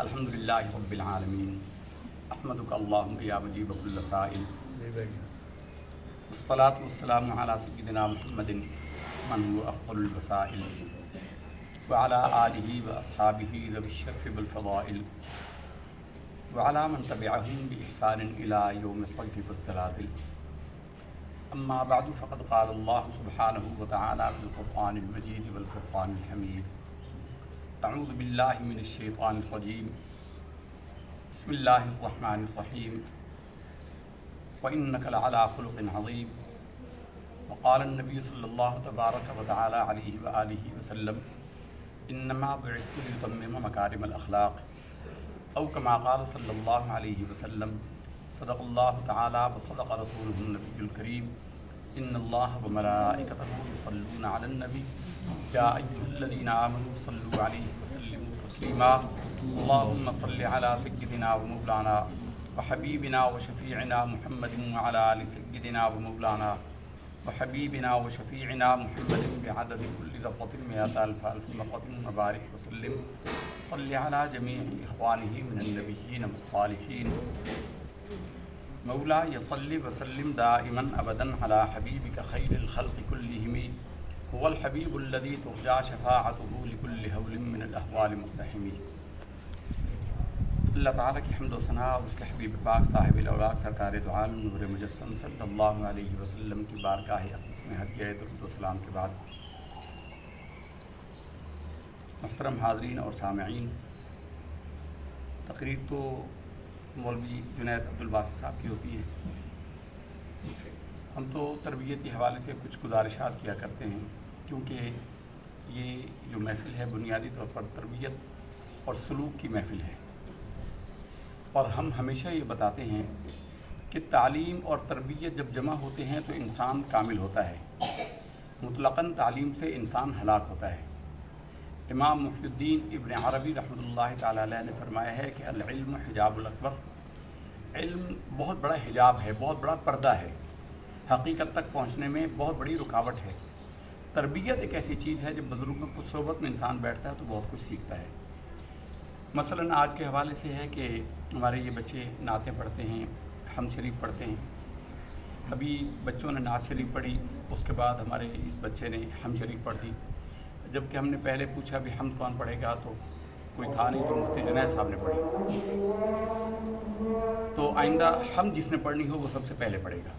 الحمدللہ رب العالمین احمدک اللہم یا مجیب کل سائل والصلاة والسلام علی سیدنا محمد من هو افضل الوسائل وعلى آلہ واصحابہ ذوی الشرف والفضائل وعلى من تبعهم بإحسان إلى يوم الطيف والزلازل. أما بعد فقد قال الله سبحانه وتعالى في القرآن المجيد والفرقان الحميد. أعوذ بالله من الشيطان الرجيم. بسم الله الرحمن الرحيم. وإنك لعلى خلق عظيم. وقال النبي صلى الله تبارك وتعالى عليه وآله وسلم إنما بعثت لأتمم مكارم الأخلاق أو كما قال صلى الله عليه وسلم صدق الله تعالى وصدق رسوله النبي الكريم إن الله وملائكته يصلون على النبي يا أيها الذين آمنوا صلوا عليه وسلموا تسليما اللهم صل على سيدنا ومولانا وحبيبنا وشفيعنا محمد وعلى آل سيدنا ومولانا وحبيبنا وشفيعنا محمد بعدد كل ذرة مئة ألف مرة وبارك وسلم صل على جميع إخوانه من النبيين والصالحين مولاي صل وسلم دائما أبدا على حبيبك خير الخلق كلهم هو الحبيب الذي ترجى شفاعته لكل هول من الأهوال مقتحم. اللہ تعالیٰ کی حمد و ثنا اور اس کے حبیب پاک صاحب الاوراق سرکار دو عالم نور مجسم صلی اللہ علیہ وسلم کی بارگاہ اقدس میں ہدیہ درود و سلام کے بعد محترم حاضرین اور سامعین، تقریر تو مولوی جنید عبدالباسط صاحب کی ہوتی ہے. ہم تو تربیت کے حوالے سے کچھ گزارشات کیا کرتے ہیں کیونکہ یہ جو محفل ہے بنیادی طور پر تربیت اور سلوک کی محفل ہے، اور ہم ہمیشہ یہ بتاتے ہیں کہ تعلیم اور تربیت جب جمع ہوتے ہیں تو انسان کامل ہوتا ہے. مطلقاً تعلیم سے انسان ہلاک ہوتا ہے. امام محی الدین ابن عربی رحمۃ اللہ تعالیٰ علیہ نے فرمایا ہے کہ العلم حجاب الاکبر، علم بہت بڑا حجاب ہے، بہت بڑا پردہ ہے، حقیقت تک پہنچنے میں بہت بڑی رکاوٹ ہے. تربیت ایک ایسی چیز ہے جب بزرگوں کی صحبت میں انسان بیٹھتا ہے تو بہت کچھ سیکھتا ہے. مثلاً آج کے حوالے سے ہے کہ ہمارے یہ بچے نعتیں پڑھتے ہیں، ہم شریف پڑھتے ہیں. ابھی بچوں نے نعت شریف پڑھی، اس کے بعد ہمارے اس بچے نے ہم شریف پڑھ دی. جب کہ ہم نے پہلے پوچھا بھی ہم کون پڑھے گا تو کوئی تھا نہیں، تو مفتی جنید صاحب نے پڑھی. تو آئندہ ہم جس نے پڑھنی ہو وہ سب سے پہلے پڑھے گا.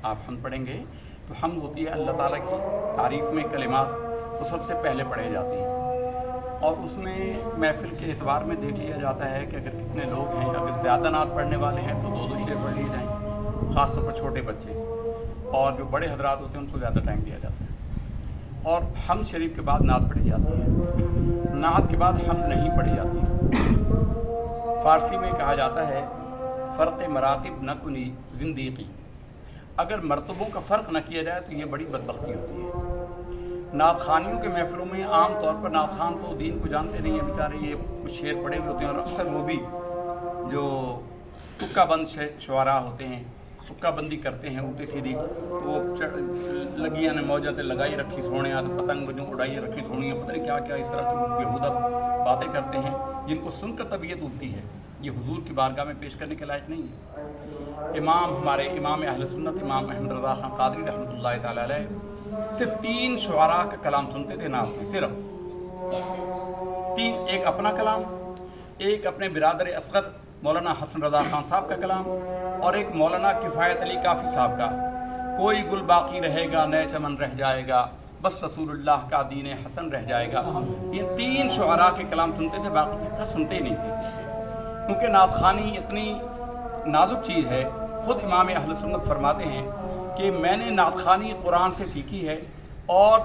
آپ ہم پڑھیں گے تو ہم ہوتی ہے اللہ تعالیٰ کی تعریف میں کلمات، وہ سب سے پہلے پڑھے جاتے ہیں. اور اس میں محفل کے اعتبار میں دیکھ لیا جاتا ہے کہ اگر کتنے لوگ ہیں، اگر زیادہ نعت پڑھنے والے ہیں تو 2 شعر پڑھ لیے جائیں، خاص طور پر چھوٹے بچے، اور جو بڑے حضرات ہوتے ہیں ان کو زیادہ ٹائم دیا جاتا ہے. اور ہم شریف کے بعد نعت پڑھی جاتی ہے، نعت کے بعد ہم نہیں پڑھی جاتی. فارسی میں کہا جاتا ہے فرق مراتب نہ کنی زندگی، اگر مرتبوں کا فرق نہ کیا جائے تو یہ بڑی بدبختی ہوتی ہے. نعت خوانیوں کے محفلوں میں عام طور پر نعت خوان تو دین کو جانتے نہیں ہیں بیچارے، یہ کچھ شعر پڑے ہوئے ہوتے ہیں، اور اکثر وہ بھی جو تکہ بند شعراء ہوتے ہیں، تکہ بندی کرتے ہیں الٹی سیدھی. وہ لگیاں نے موجہ تے لگائی رکھی سونے، تو پتنگ بجوں اڑائی رکھی سونی، پتہ نہیں کیا کیا اس طرح کی بیہودہ باتیں کرتے ہیں جن کو سن کر طبیعت اٹھتی ہے. یہ حضور کی بارگاہ میں پیش کرنے کے لائق نہیں ہے. ہمارے امام اہل سنت امام احمد رضا خان قادری رحمۃ اللہ تعالیٰ علیہ صرف 3 شعراء کا کلام سنتے تھے نعت میں، صرف 3. ایک اپنا کلام، ایک اپنے برادر اصغر مولانا حسن رضا خان صاحب کا کلام، اور ایک مولانا کفایت علی کافی صاحب کا کوئی گل باقی رہے گا نئے چمن رہ جائے گا، بس رسول اللہ کا دین حسن رہ جائے گا. یہ 3 شعراء کے کلام سنتے تھے، باقی کتنا سنتے ہی نہیں تھے. کیونکہ نعت خوانی اتنی نازک چیز ہے. خود امام اہل سنت فرماتے ہیں کہ میں نے نعت خوانی قرآن سے سیکھی ہے، اور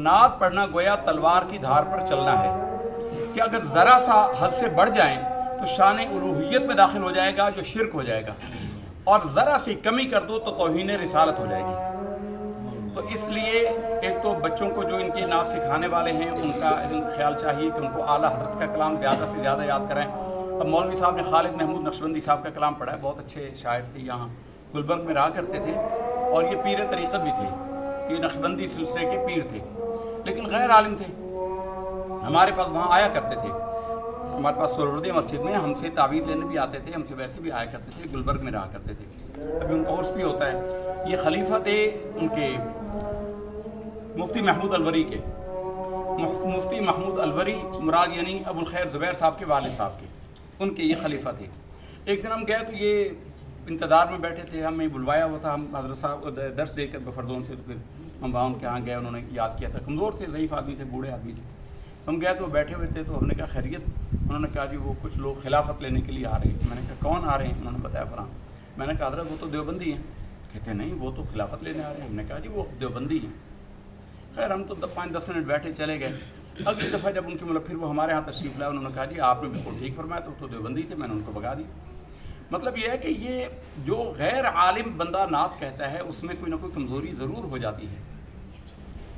نعت پڑھنا گویا تلوار کی دھار پر چلنا ہے کہ اگر ذرا سا حد سے بڑھ جائیں تو شان الوہیت میں داخل ہو جائے گا جو شرک ہو جائے گا، اور ذرا سی کمی کر دو تو توہین رسالت ہو جائے گی. تو اس لیے ایک تو بچوں کو جو ان کی نعت سکھانے والے ہیں ان کا خیال چاہیے کہ ان کو اعلیٰ حضرت کا کلام زیادہ سے زیادہ یاد کرائیں. اب مولوی صاحب نے خالد محمود نقشبندی صاحب کا کلام پڑھا ہے، بہت اچھے شاعر تھے، یہاں گلبرگ میں رہا کرتے تھے، اور یہ پیر طریقت بھی تھے، یہ نقشبندی سلسلے کے پیر تھے، لیکن غیر عالم تھے. ہمارے پاس وہاں آیا کرتے تھے. ہمارے پاس سہروردی مسجد میں ہم سے تعویذ لینے بھی آتے تھے، ہم سے ویسے بھی آیا کرتے تھے، گلبرگ میں رہا کرتے تھے، ابھی ان کا عرس بھی ہوتا ہے۔ یہ خلیفہ تھے ان کے مفتی محمود الوری کے، مفتی محمود الوری مراد یعنی ابو الخیر زبیر صاحب کے والد صاحب کے، ان کے یہ خلیفہ تھے۔ ایک دن ہم گئے تو یہ انتظار میں بیٹھے تھے، ہمیں بلوایا ہوا تھا، ہم حضرت صاحب درس دے کر بفردون سے، تو پھر ہم وہاں ان کے یہاں گئے، انہوں نے یاد کیا تھا، کمزور تھے، ضعیف آدمی تھے، بوڑھے آدمی تھے۔ ہم گئے تو بیٹھے ہوئے تھے، تو ہم نے کہا خیریت؟ انہوں نے کہا جی وہ کچھ لوگ خلافت لینے کے لیے آ رہے ہیں۔ میں نے کہا کون آ رہے ہیں؟ انہوں نے بتایا فلاں۔ میں نے کہا حضرت وہ تو دیوبندی ہیں۔ کہتے ہیں نہیں وہ تو خلافت لینے آ رہے ہیں۔ ہم نے کہا جی وہ دیوبندی ہیں۔ خیر ہم تو 5-10 منٹ بیٹھے چلے گئے۔ اگلی دفعہ جب ان کی مطلب پھر وہ ہمارے ہاں تشریف لائے، انہوں نے کہا جی آپ نے بالکل ٹھیک فرمایا، تو وہ تو دیوبندی تھے، میں نے ان کو بگا دیا۔ مطلب یہ ہے کہ یہ جو غیر عالم بندہ نعت کہتا ہے اس میں کوئی نہ کوئی کمزوری ضرور ہو جاتی ہے۔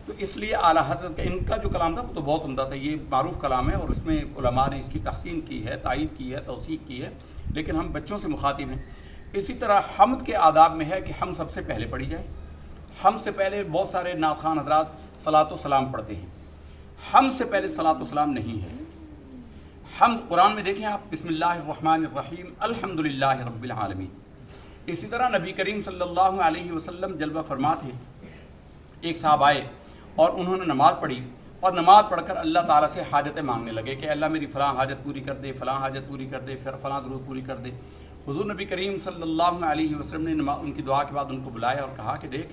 تو اس لیے اعلیٰ حضرت کا ان کا جو کلام تھا وہ تو بہت عمدہ تھا، یہ معروف کلام ہے اور اس میں علماء نے اس کی تحسین کی ہے، تائید کی ہے، توثیق کی ہے، لیکن ہم بچوں سے مخاطب ہیں۔ اسی طرح حمد کے آداب میں ہے کہ ہم سب سے پہلے پڑھی جائے۔ ہم سے پہلے بہت سارے نعت خوان حضرات صلاۃ و سلام پڑھتے ہیں، ہم سے پہلے صلاۃ و سلام نہیں ہے۔ ہم قرآن میں دیکھیں آپ، بسم اللہ الرحمن الرحیم الحمدللہ رب العالمین۔ اسی طرح نبی کریم صلی اللہ علیہ وسلم جلوہ فرما تھے، ایک صاحب آئے اور انہوں نے نماز پڑھی اور نماز پڑھ کر اللہ تعالیٰ سے حاجتیں مانگنے لگے کہ اللہ میری فلاں حاجت پوری کر دے، فلاں حاجت پوری کر دے، پھر فلاں ضرورت پوری کر دے۔ حضور نبی کریم صلی اللہ علیہ وسلم نے ان کی دعا کے بعد ان کو بلایا اور کہا کہ دیکھ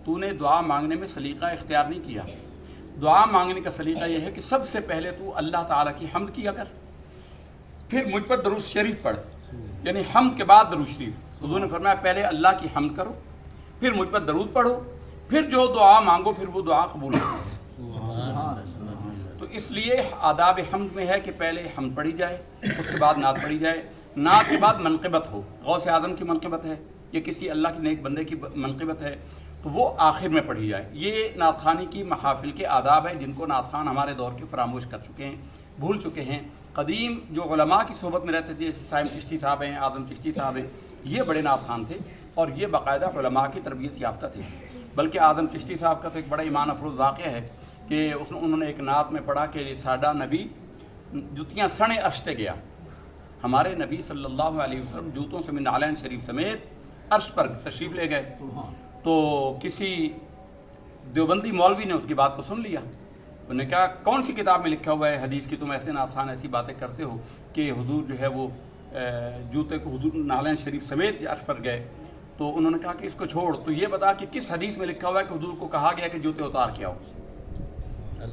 تو نے دعا مانگنے میں سلیقہ اختیار نہیں کیا۔ دعا مانگنے کا سلیقہ یہ ہے کہ سب سے پہلے تو اللہ تعالیٰ کی حمد کیا کر، پھر مجھ پر درود شریف پڑھ، یعنی حمد کے بعد درود شریف۔ حضور نے فرمایا پہلے اللہ کی حمد کرو، پھر مجھ پر درود پڑھو، پھر جو دعا مانگو پھر وہ دعا قبول ہوتی ہے۔ تو اس لیے آداب حمد میں ہے کہ پہلے حمد پڑھی جائے، اس کے بعد نعت پڑھی جائے، نعت کے بعد منقبت ہو، غوث اعظم کی منقبت ہے یا کسی اللہ کے نیک بندے کی منقبت ہے تو وہ آخر میں پڑھی جائے۔ یہ نعت خوانی کی محافل کے آداب ہیں جن کو نعت خوان ہمارے دور کے فراموش کر چکے ہیں، بھول چکے ہیں۔ قدیم جو علماء کی صحبت میں رہتے تھے جیسے سائم چشتی صاحب ہیں، اعظم چشتی صاحب ہیں، یہ بڑے نعت خوان تھے اور یہ باقاعدہ علماء کی تربیت یافتہ تھے۔ بلکہ اعظم چشتی صاحب کا تو ایک بڑا ایمان افروز واقعہ ہے کہ انہوں نے ایک نعت میں پڑھا کہ ساڈا نبی جوتیاں سنے عرش تے گیا۔ ہمارے نبی صلی اللہ علیہ وسلم جوتوں سے نعلین شریف سمیت عرش پر تشریف لے گئے۔ تو کسی دیوبندی مولوی نے اس کی بات کو سن لیا، انہوں نے کہا کون سی کتاب میں لکھا ہوا ہے حدیث کی تم ایسے نعت خوان ایسی باتیں کرتے ہو کہ حضور جو ہے وہ جوتے کو حضور نعلین شریف سمیت عرش پر گئے؟ تو انہوں نے کہا کہ اس کو چھوڑ، تو یہ بتا کہ کس حدیث میں لکھا ہوا ہے کہ حضور کو کہا گیا کہ جوتے اتار کے آؤ؟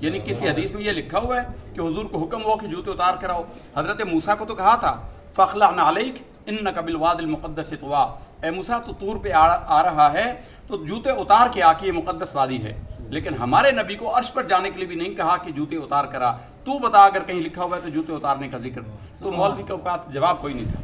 یعنی کسی حدیث میں یہ لکھا ہوا ہے کہ حضور کو حکم ہوا کہ جوتے اتار کر آؤ؟ حضرت موسیٰ کو تو کہا تھا فَاخْلَعْنَ عَلَيْكَ إِنَّكَ بِالْوَادِ الْمُقَدَّسِ طُوَىٰ، اے موسیٰ تو طور پہ آ رہا ہے تو جوتے اتار کے آ کے، یہ مقدس وادی ہے۔ لیکن ہمارے نبی کو عرش پر جانے کے لیے بھی نہیں کہا کہ جوتے اتار کر آ، تو بتا اگر کہیں لکھا ہوا ہے تو جوتے اتارنے کا ذکر۔ تو مولوی کے پاس جواب کوئی نہیں تھا،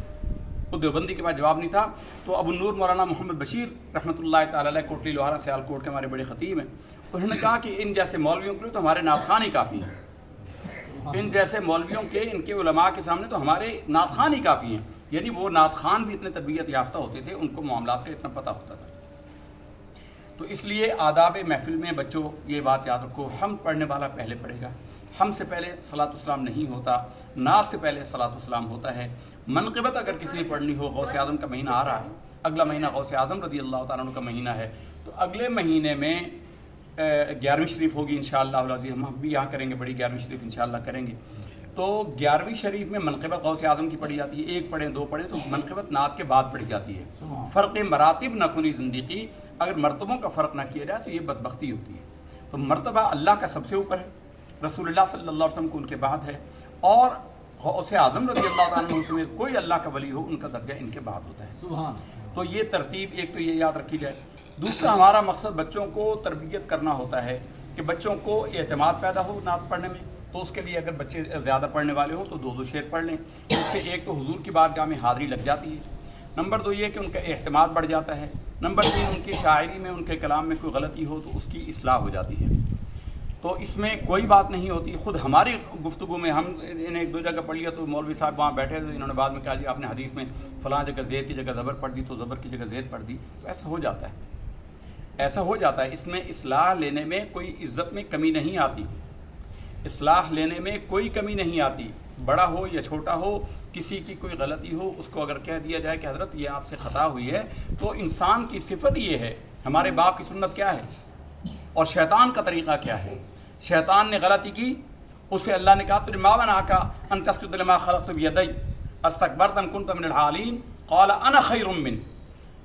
تو دیوبندی کے پاس جواب نہیں تھا۔ تو ابو النور مولانا محمد بشیر رحمۃ اللہ تعالی علیہ کوٹلی لوہارا سیالکوٹ کے ہمارے بڑے خطیب ہیں، انہوں نے کہا کہ ان جیسے مولویوں کے لیے تو ہمارے نعت خوان ہی کافی ہیں، ان جیسے مولویوں کے، ان کے علماء کے سامنے تو ہمارے نعت خوان ہی کافی ہیں۔ یعنی وہ نعت خوان بھی اتنے تربیت یافتہ ہوتے تھے، ان کو معاملات کا اتنا پتہ ہوتا تھا۔ تو اس لیے آداب محفل میں بچوں یہ بات یاد رکھو، ہم پڑھنے والا پہلے پڑھے گا، ہم سے پہلے صلاۃ السلام نہیں ہوتا، نعت سے پہلے صلاۃ السلام ہوتا ہے۔ منقبت اگر کسی نے پڑھنی ہو، غوث اعظم کا مہینہ آ رہا ہے، اگلا مہینہ غوث اعظم رضی اللہ تعالیٰ عنہ کا مہینہ ہے، تو اگلے مہینے میں 11ویں شریف ہوگی انشاءاللہ العزیز، ہم بھی یہاں کریں گے، بڑی 11ویں شریف انشاءاللہ کریں گے۔ تو 11ویں شریف میں منقبت غوث اعظم کی پڑھی جاتی ہے، ایک پڑھیں دو پڑھیں، تو منقبت نعت کے بعد پڑھی جاتی ہے۔ فرق مراتب نہ کنی زندگی، اگر مرتبوں کا فرق نہ کیا جائے تو یہ بدبختی ہوتی ہے۔ تو مرتبہ اللہ کا سب سے اوپر ہے، رسول اللہ صلی اللہ علیہ وسلم کو ان کے بعد ہے، اور غوث اعظم رضی اللہ تعالیٰ عنہ سمیت کوئی اللہ کا ولی ہو ان کا درجہ ان کے بعد ہوتا ہے۔ تو یہ ترتیب ایک تو یہ یاد رکھی جائے۔ دوسرا ہمارا مقصد بچوں کو تربیت کرنا ہوتا ہے کہ بچوں کو اعتماد پیدا ہو نعت پڑھنے میں، تو اس کے لیے اگر بچے زیادہ پڑھنے والے ہوں تو 2 شعر پڑھ لیں، اس سے ایک تو حضور کی بارگاہ میں حاضری لگ جاتی ہے، نمبر 2 یہ کہ ان کا اعتماد بڑھ جاتا ہے، نمبر 3 ان کی شاعری میں، ان کے کلام میں کوئی غلطی ہو تو اس کی اصلاح ہو جاتی ہے۔ تو اس میں کوئی بات نہیں ہوتی، خود ہماری گفتگو میں ہم نے 1-2 جگہ پڑھ لیا تو مولوی صاحب وہاں بیٹھے تھے، انہوں نے بعد میں کہا جی آپ نے حدیث میں فلاں جگہ زید کی جگہ زبر پڑھ دی تو زبر کی جگہ زید پڑھ دی، تو ایسا ہو جاتا ہے، ایسا ہو جاتا ہے۔ اس میں اصلاح لینے میں کوئی عزت میں کمی نہیں آتی، اصلاح لینے میں کوئی کمی نہیں آتی۔ بڑا ہو یا چھوٹا ہو، کسی کی کوئی غلطی ہو، اس کو اگر کہہ دیا جائے کہ حضرت یہ آپ سے خطا ہوئی ہے، تو انسان کی صفت یہ ہے، ہمارے باپ کی سنت کیا ہے اور شیطان کا طریقہ کیا ہے. شیطان نے غلطی کی، اسے اللہ نے کہا تجھے ما منعک ان تسجد لما خلقت بیدی استکبرت ام کنت من العالین قال انا خیر منہ.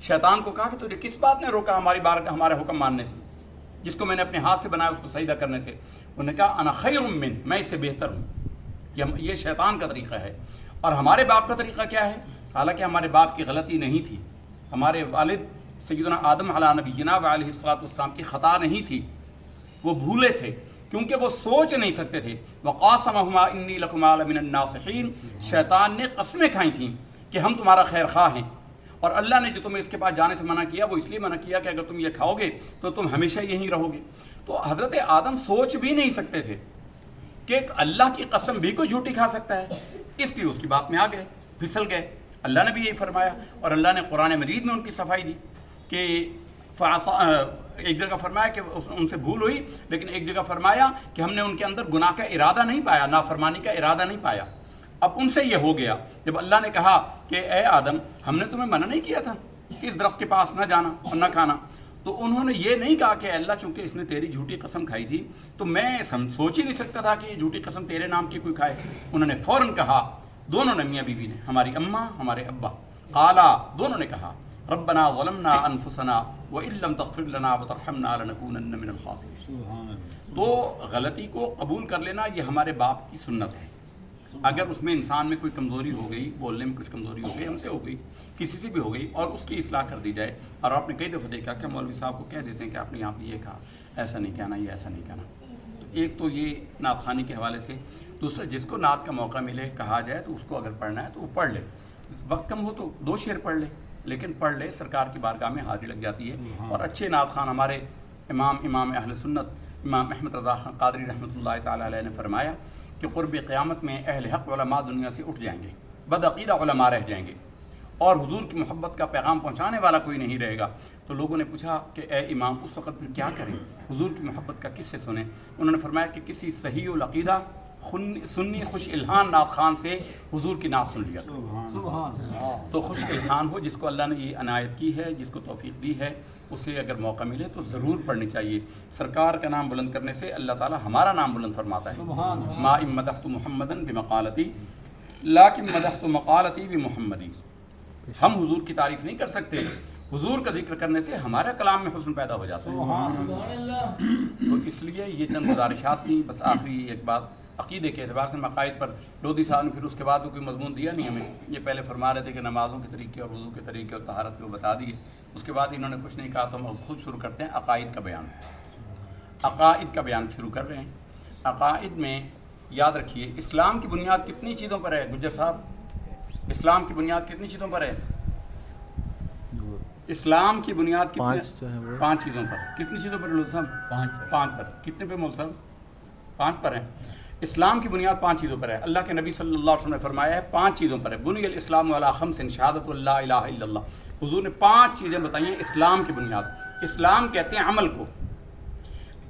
شیطان کو کہا کہ تجھے کس بات نے روکا ہمارا حکم ماننے سے، جس کو میں نے اپنے ہاتھ سے بنایا اس کو سجدہ کرنے سے. انہوں نے کہا انا خیر منہ، میں اس سے بہتر ہوں. یہ شیطان کا طریقہ ہے. اور ہمارے باپ کا طریقہ کیا ہے؟ حالانکہ ہمارے باپ کی غلطی نہیں تھی، ہمارے والد سیدنا آدم علیہ نبینا و علیہ الصلوۃ والسلام کی خطا نہیں تھی، وہ بھولے تھے کیونکہ وہ سوچ نہیں سکتے تھے. وقاسمہما انی لکما لمن الناصحین، شیطان نے قسمیں کھائی تھیں کہ ہم تمہارا خیر خواہ ہیں، اور اللہ نے جو تمہیں اس کے پاس جانے سے منع کیا وہ اس لیے منع کیا کہ اگر تم یہ کھاؤ گے تو تم ہمیشہ یہیں رہو گے. تو حضرت آدم سوچ بھی نہیں سکتے تھے کہ اللہ کی قسم بھی کوئی جھوٹی کھا سکتا ہے، اس لیے اس کی بات میں آ گئے، پھسل گئے. اللہ نے بھی یہی فرمایا، اور اللہ نے قرآن مجید میں ان کی صفائی دی کہ ایک جگہ فرمایا کہ ان سے بھول ہوئی، لیکن ایک جگہ فرمایا کہ ہم نے ان کے اندر گناہ کا ارادہ نہیں پایا، نافرمانی کا ارادہ نہیں پایا. اب ان سے یہ ہو گیا جب اللہ نے کہا کہ اے آدم ہم نے تمہیں منع نہیں کیا تھا کہ اس درخت کے پاس نہ جانا اور نہ کھانا، تو انہوں نے یہ نہیں کہا کہ اللہ چونکہ اس نے تیری جھوٹی قسم کھائی تھی تو میں سوچ ہی نہیں سکتا تھا کہ یہ جھوٹی قسم تیرے نام کی کوئی کھائے. انہوں نے فوراً کہا، دونوں نے، میاں بیوی نے، ہماری اماں ہمارے ابا، قالا، دونوں نے کہا ربنا ظلمنا انفسنا وان لم تغفر لنا وترحمنا لنکونن من الخاسرین. تو غلطی کو قبول کر لینا یہ ہمارے باپ کی سنت ہے. اگر اس میں انسان میں کوئی کمزوری ہو گئی، بولنے میں کچھ کمزوری ہو گئی، ہم سے ہو گئی، کسی سے بھی ہو گئی، اور اس کی اصلاح کر دی جائے. اور آپ نے کئی دفعہ دیکھا کہ مولوی صاحب کو کہہ دیتے ہیں کہ آپ نے یہاں پہ یہ کہا، ایسا نہیں کہنا، یہ ایسا نہیں کہنا. تو ایک تو یہ نعت خوانی کے حوالے سے. دوسرا، جس کو نعت کا موقع ملے کہا جائے تو اس کو اگر پڑھنا ہے تو وہ پڑھ لے، وقت کم ہو تو 2 شعر پڑھ لے، لیکن پڑھ لے، سرکار کی بارگاہ میں حاضری لگ جاتی ہے. اور اچھے نعت خوان ہمارے امام اہل سنت امام احمد رضا خان قادری رحمۃ اللہ تعالیٰ علیہ نے فرمایا کہ قرب قیامت میں اہل حق علماء دنیا سے اٹھ جائیں گے، بدعقیدہ علماء رہ جائیں گے، اور حضور کی محبت کا پیغام پہنچانے والا کوئی نہیں رہے گا. تو لوگوں نے پوچھا کہ اے امام اس وقت پھر کیا کریں، حضور کی محبت کا کس سے سنیں؟ انہوں نے فرمایا کہ کسی صحیح العقیدہ سنی خوش الحان نعت خوان سے حضور کی نعت سن لیا. تو خوش الحان ہو، جس کو اللہ نے یہ عنایت کی ہے، جس کو توفیق دی ہے، اسے اگر موقع ملے تو ضرور پڑھنی چاہیے. سرکار کا نام بلند کرنے سے اللہ تعالی ہمارا نام بلند فرماتا ہے. ما ان مدحت محمدن بمقالتی لیکن مدحت مقالتی بمحمدی. ہم حضور کی تعریف نہیں کر سکتے، حضور کا ذکر کرنے سے ہمارا کلام میں حسن پیدا ہو جاتا ہے. تو اس لیے یہ چند گزارشات تھیں. بس آخری ایک بات عقیدے کے اعتبار سے، عقائد پر لودھی صاحب نے پھر اس کے بعد کوئی مضمون دیا نہیں ہمیں. یہ پہلے فرما رہے تھے کہ نمازوں کے طریقے اور وضو کے طریقے اور طہارت کو بتا دیے، اس کے بعد انہوں نے کچھ نہیں کہا. تو ہم خود شروع کرتے ہیں عقائد کا بیان. عقائد کا بیان شروع کر رہے ہیں. عقائد میں یاد رکھیے اسلام کی بنیاد کتنی چیزوں پر ہے گجر صاحب؟ اسلام کی بنیاد کتنی چیزوں پر ہے؟ اسلام کی بنیاد کتنی؟ 5 چیزوں پر. کتنی چیزوں پر لودھی صاحب؟ 5 پر. کتنے پہ مول صاحب؟ 5 پر ہیں. اسلام کی بنیاد 5 چیزوں پر ہے. اللہ کے نبی صلی اللہ علیہ وسلم نے فرمایا ہے 5 چیزوں پر ہے. بنی الاسلام علی 5 شہادت اللہ الہ الا اللہ. حضور نے 5 چیزیں بتائی ہیں اسلام کی بنیاد. اسلام کہتے ہیں عمل کو.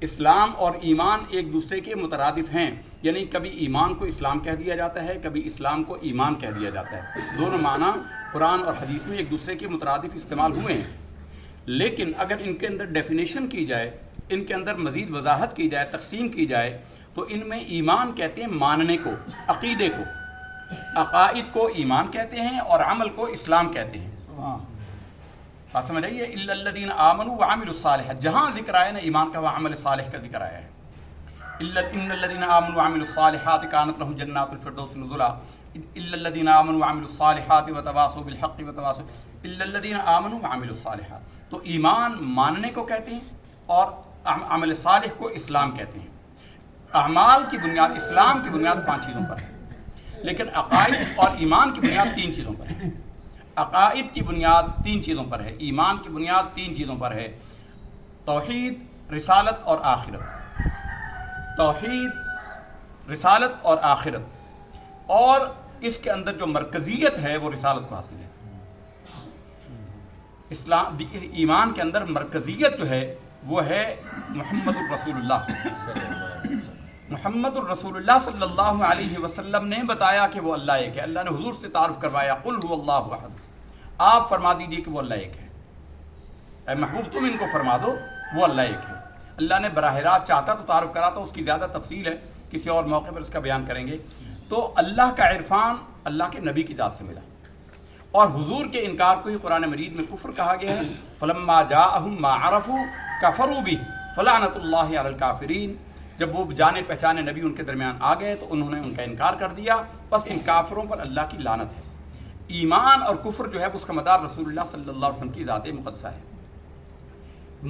اسلام اور ایمان ایک دوسرے کے مترادف ہیں، یعنی کبھی ایمان کو اسلام کہہ دیا جاتا ہے، کبھی اسلام کو ایمان کہہ دیا جاتا ہے. دونوں معنی قرآن اور حدیث میں ایک دوسرے کے مترادف استعمال ہوئے ہیں. لیکن اگر ان کے اندر ڈیفینیشن کی جائے، ان کے اندر مزید وضاحت کی جائے، تقسیم کی جائے، تو ان میں ایمان کہتے ہیں ماننے کو، عقیدے کو، عقائد کو ایمان کہتے ہیں اور عمل کو اسلام کہتے ہیں. بات سمجھ آئیے؟ الا الذین آمنوا وعملوا الصالحات، جہاں ذکر آیا نا ایمان کا وعمل صالح کا ذکر آیا ہے. ان الذین آمنوا وعملوا الصالحات کانت لهم جنات الفردوس نزلا. الا الذین آمنوا وعملوا الصالحات وتواصوا بالحق وتواصوا. الا الذین آمنوا وعملوا الصالحات. تو ایمان ماننے کو کہتے ہیں اور عمل صالح کو اسلام کہتے ہیں. اعمال کی بنیاد، اسلام کی بنیاد 5 چیزوں پر ہے، لیکن عقائد اور ایمان کی بنیاد 3 چیزوں پر ہے. عقائد کی بنیاد 3 چیزوں پر ہے، ایمان کی بنیاد 3 چیزوں پر ہے: توحید، رسالت اور آخرت. توحید، رسالت اور آخرت. اور اس کے اندر جو مرکزیت ہے وہ رسالت کو حاصل ہے. ایمان کے اندر مرکزیت جو ہے وہ ہے محمد الرسول اللہ. محمد الرسول صلی اللہ علیہ وسلم نے بتایا کہ وہ اللہ ایک ہے. اللہ نے حضور سے تعارف کروایا قل هو اللہ احد. آپ فرما دیجئے کہ وہ اللہ ایک ہے. اے محبوب تم ان کو فرما دو وہ اللہ ایک ہے. اللہ نے براہ راست چاہتا تو تعارف کراتا, اس کی زیادہ تفصیل ہے, کسی اور موقع پر اس کا بیان کریں گے. تو اللہ کا عرفان اللہ کے نبی کی ذات سے ملا, اور حضور کے انکار کو ہی قرآن مجید میں کفر کہا گیا ہے. فلما جاءہم ما عرفوا کفروا بہ فلعنۃ اللہ علی الکافرین. جب وہ جانے پہچانے نبی ان کے درمیان آ گئے تو انہوں نے ان کا انکار کر دیا, بس ان کافروں پر اللہ کی لعنت ہے. ایمان اور کفر جو ہے اس کا مدار رسول اللہ صلی اللہ علیہ وسلم کی ذات مقدسہ ہے,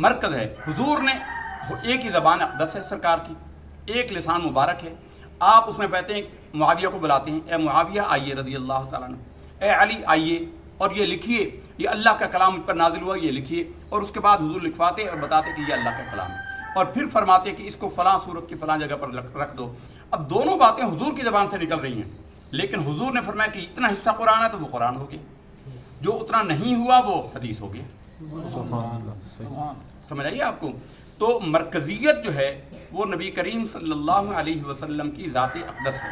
مرکز ہے. حضور نے ایک ہی زبان اقدس ہے سرکار کی, ایک لسان مبارک ہے. آپ اس میں کہتے ہیں معاویہ کو بلاتے ہیں, اے معاویہ آئیے رضی اللہ تعالیٰ عنہ, اے علی آئیے اور یہ لکھیے, یہ اللہ کا کلام مجھ پر نازل ہوا, یہ لکھیے. اور اس کے بعد حضور لکھواتے اور بتاتے کہ یہ اللہ کا کلام ہے, اور پھر فرماتے کہ اس کو فلاں صورت کی فلاں جگہ پر رکھ دو. اب دونوں باتیں حضور کی زبان سے نکل رہی ہیں, لیکن حضور نے فرمایا کہ اتنا حصہ قرآن ہے تو وہ قرآن ہو گیا, جو اتنا نہیں ہوا وہ حدیث ہو گیا. سمجھ آئیے آپ کو. تو مرکزیت جو ہے وہ نبی کریم صلی اللہ علیہ وسلم کی ذات اقدس ہے.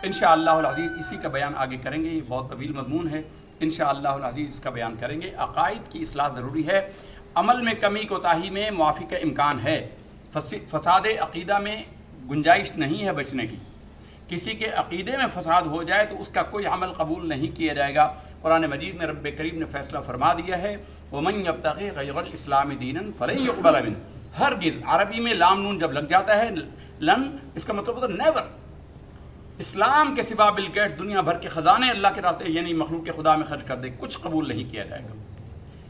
انشاءاللہ العزیز اسی کا بیان آگے کریں گے, یہ بہت طویل مضمون ہے, انشاءاللہ العزیز اس کا بیان کریں گے. عقائد کی اصلاح ضروری ہے, عمل میں کمی کوتاہی میں معافی کا امکان ہے, فساد عقیدہ میں گنجائش نہیں ہے بچنے کی. کسی کے عقیدے میں فساد ہو جائے تو اس کا کوئی عمل قبول نہیں کیا جائے گا. قرآن مجید میں رب کریم نے فیصلہ فرما دیا ہے وَمَن يَبْتَغِ غَيْرَ الْإِسْلَامِ دِينًا فَلَن يُقْبَلَ مِنْهُ. ہرگز, عربی میں لام نون جب لگ جاتا ہے لن, اس کا مطلب ہوتا ہے نیور. اسلام کے سوا بل گیٹس دنیا بھر کے خزانے اللہ کے راستے یعنی مخلوق کے خدا میں خرچ کر دے, کچھ قبول نہیں کیا جائے گا.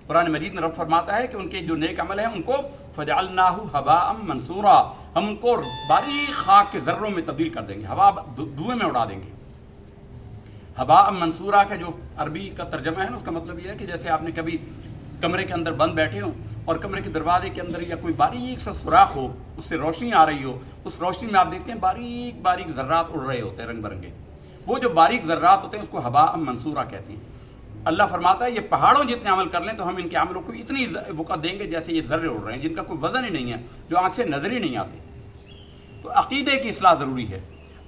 قرآن مجید میں رب فرماتا ہے کہ ان کے جو نیک عمل ہیں ان کو فَجَعَلْنَاهُ هَبَاءً مَنْثُورًا, ہم ان کو باریک خاک کے ذروں میں تبدیل کر دیں گے, ہوا دھوئیں میں اڑا دیں گے. ہباء منصورہ کا جو عربی کا ترجمہ ہے نا, اس کا مطلب یہ ہے کہ جیسے آپ نے کبھی کمرے کے اندر بند بیٹھے ہوں اور کمرے کے دروازے کے اندر یا کوئی باریک سا سوراخ ہو, اس سے روشنی آ رہی ہو, اس روشنی میں آپ دیکھتے ہیں باریک باریک ذرات اڑ رہے ہوتے ہیں رنگ برنگے. وہ جو باریک ذرات ہوتے ہیں اس کو ہباء منصورہ کہتے ہیں. اللہ فرماتا ہے یہ پہاڑوں جتنے عمل کر لیں تو ہم ان کے عملوں کو اتنی وقت دیں گے جیسے یہ ذرے اڑ رہے ہیں, جن کا کوئی وزن ہی نہیں ہے, جو آنکھ سے نظر ہی نہیں آتے. تو عقیدے کی اصلاح ضروری ہے.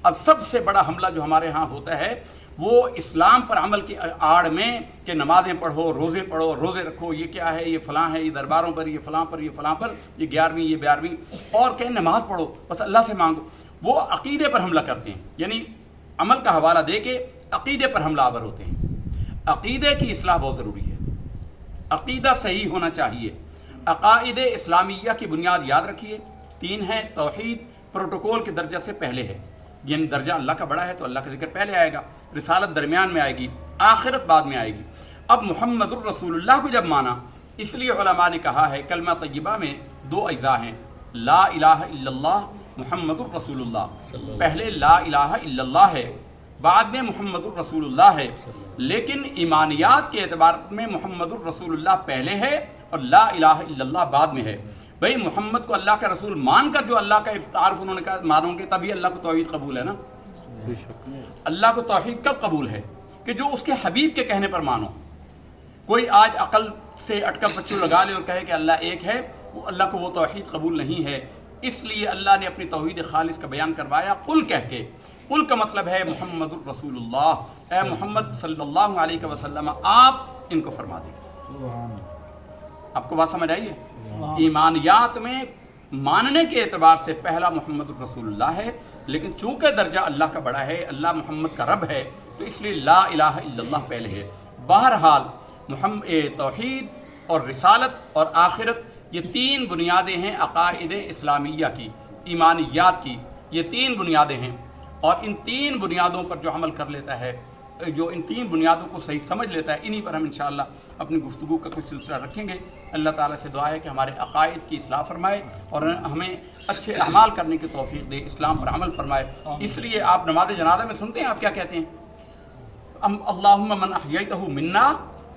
اب سب سے بڑا حملہ جو ہمارے ہاں ہوتا ہے وہ اسلام پر عمل کی آڑ میں کہ نمازیں پڑھو, روزے پڑھو, روزے رکھو, یہ کیا ہے, یہ فلاں ہے, یہ درباروں پر, یہ فلاں پر, یہ فلاں پر, یہ 11ویں, یہ 12ویں, اور کہیں نماز پڑھو, بس اللہ سے مانگو. وہ عقیدے پر حملہ کرتے ہیں, یعنی عمل کا حوالہ دے کے عقیدے پر حملہ آور ہوتے ہیں. عقیدے کی اصلاح بہت ضروری ہے, عقیدہ صحیح ہونا چاہیے. عقائد اسلامیہ کی بنیاد یاد رکھیے 3 ہیں. توحید پروٹوکول کے درجہ سے پہلے ہے, یعنی درجہ اللہ کا بڑا ہے تو اللہ کا ذکر پہلے آئے گا, رسالت درمیان میں آئے گی, آخرت بعد میں آئے گی. اب محمد الرسول اللہ کو جب مانا, اس لیے علماء نے کہا ہے کلمہ طیبہ میں 2 اجزاء ہیں, لا الہ الا اللہ محمد الرسول اللہ. پہلے لا الہ الا اللہ ہے, بعد میں محمد الرسول اللہ ہے, لیکن ایمانیات کے اعتبار میں محمد الرسول اللہ پہلے ہے اور لا الہ الا اللہ بعد میں ہے. بھئی محمد کو اللہ کا رسول مان کر جو اللہ کا تعارف انہوں نے کہا مانوں گے تبھی اللہ کو توحید قبول ہے نا. اللہ کو توحید کب قبول ہے کہ جو اس کے حبیب کے کہنے پر مانو. کوئی آج عقل سے اٹکا پچو لگا لے اور کہے کہ اللہ ایک ہے, وہ اللہ کو وہ توحید قبول نہیں ہے. اس لیے اللہ نے اپنی توحید خالص کا بیان کروایا قل کہہ کے. قل کا مطلب ہے محمد الرسول اللہ, اے محمد صلی اللہ علیہ وسلم آپ ان کو فرما دیں. آپ کو بات سمجھ آئیے. ایمانیات میں ماننے کے اعتبار سے پہلا محمد الرسول اللہ ہے, لیکن چونکہ درجہ اللہ کا بڑا ہے, اللہ محمد کا رب ہے, تو اس لیے لا الہ الا اللہ پہلے ہے. بہرحال توحید اور رسالت اور آخرت یہ 3 بنیادیں ہیں عقائد اسلامیہ کی, ایمانیات کی. یہ 3 بنیادیں ہیں, اور ان 3 بنیادوں پر جو عمل کر لیتا ہے, جو ان 3 بنیادوں کو صحیح سمجھ لیتا ہے, انہی پر ہم انشاءاللہ اپنی گفتگو کا کچھ سلسلہ رکھیں گے. اللہ تعالیٰ سے دعا ہے کہ ہمارے عقائد کی اصلاح فرمائے اور ہمیں اچھے اعمال کرنے کی توفیق دے, اسلام پر عمل فرمائے. اس لیے آپ نماز جنازہ میں سنتے ہیں آپ کیا کہتے ہیں, اللہم من احییتہ منا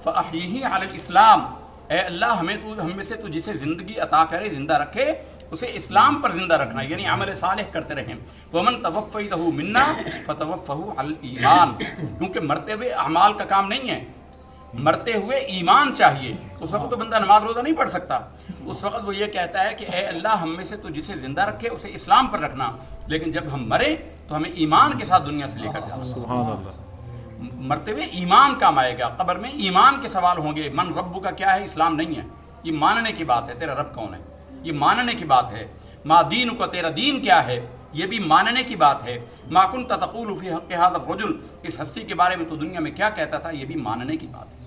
فاحیہ علی الاسلام. اے اللہ ہم میں سے تو جسے زندگی عطا کرے, زندہ رکھے, اسے اسلام پر زندہ رکھنا, یعنی عمل صالح کرتے رہیں. وَمَن تَوَفَّيْتَهُ مِنَّا فَتَوَفَّهُ عَلَى الْإِيمَانِ. کیونکہ مرتے ہوئے اعمال کا کام نہیں ہے, مرتے ہوئے ایمان چاہیے. اس وقت تو بندہ نماز روزہ نہیں پڑھ سکتا. اس وقت وہ یہ کہتا ہے کہ اے اللہ ہم میں سے تو جسے زندہ رکھے اسے اسلام پر رکھنا، لیکن جب ہم مرے تو ہمیں ایمان کے ساتھ دنیا سے لے کر جانا. سبحان اللہ. مرتے ہوئے ایمان کام آئے گا. قبر میں ایمان کے سوال ہوں گے. من ربو کا کیا ہے؟ اسلام نہیں ہے. یہ ماننے کی بات ہے تیرا رب کون ہے، یہ ماننے کی بات ہے. ما دین کا تیرا دین کیا ہے، یہ بھی ماننے کی بات ہے. ما کنت تقول فی حق هذا الرجل، اس ہستی کے بارے میں تو دنیا میں کیا کہتا تھا، یہ بھی ماننے کی بات ہے.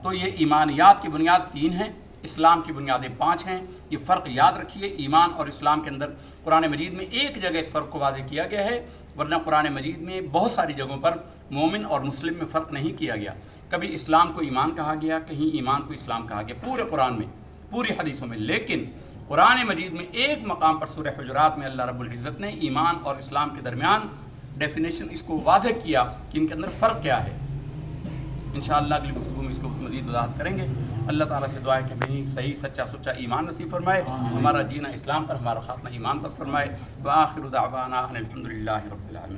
تو یہ ایمانیات کی بنیاد 3 ہیں، اسلام کی بنیادیں 5 ہیں. یہ فرق یاد رکھیے. ایمان اور اسلام کے اندر قرآن مجید میں ایک جگہ اس فرق کو واضح کیا گیا ہے، ورنہ قرآن مجید میں بہت ساری جگہوں پر مومن اور مسلم میں فرق نہیں کیا گیا. کبھی اسلام کو ایمان کہا گیا، کہیں ایمان کو اسلام کہا گیا، پورے قرآن میں، پوری حدیثوں میں. لیکن قرآن مجید میں ایک مقام پر سورہ حجرات میں اللہ رب العزت نے ایمان اور اسلام کے درمیان ڈیفینیشن اس کو واضح کیا کہ ان کے اندر فرق کیا ہے. انشاءاللہ اگلی گفتگو میں اس کو مزید وضاحت کریں گے. اللہ تعالیٰ سے دعا ہے کہ ہمیں صحیح سچا سچا ایمان نصیب فرمائے، ہمارا جینا اسلام پر، ہمارا خاتمہ ایمان پر فرمائے. وآخر دعوانا ان الحمد للہ رب العالمین.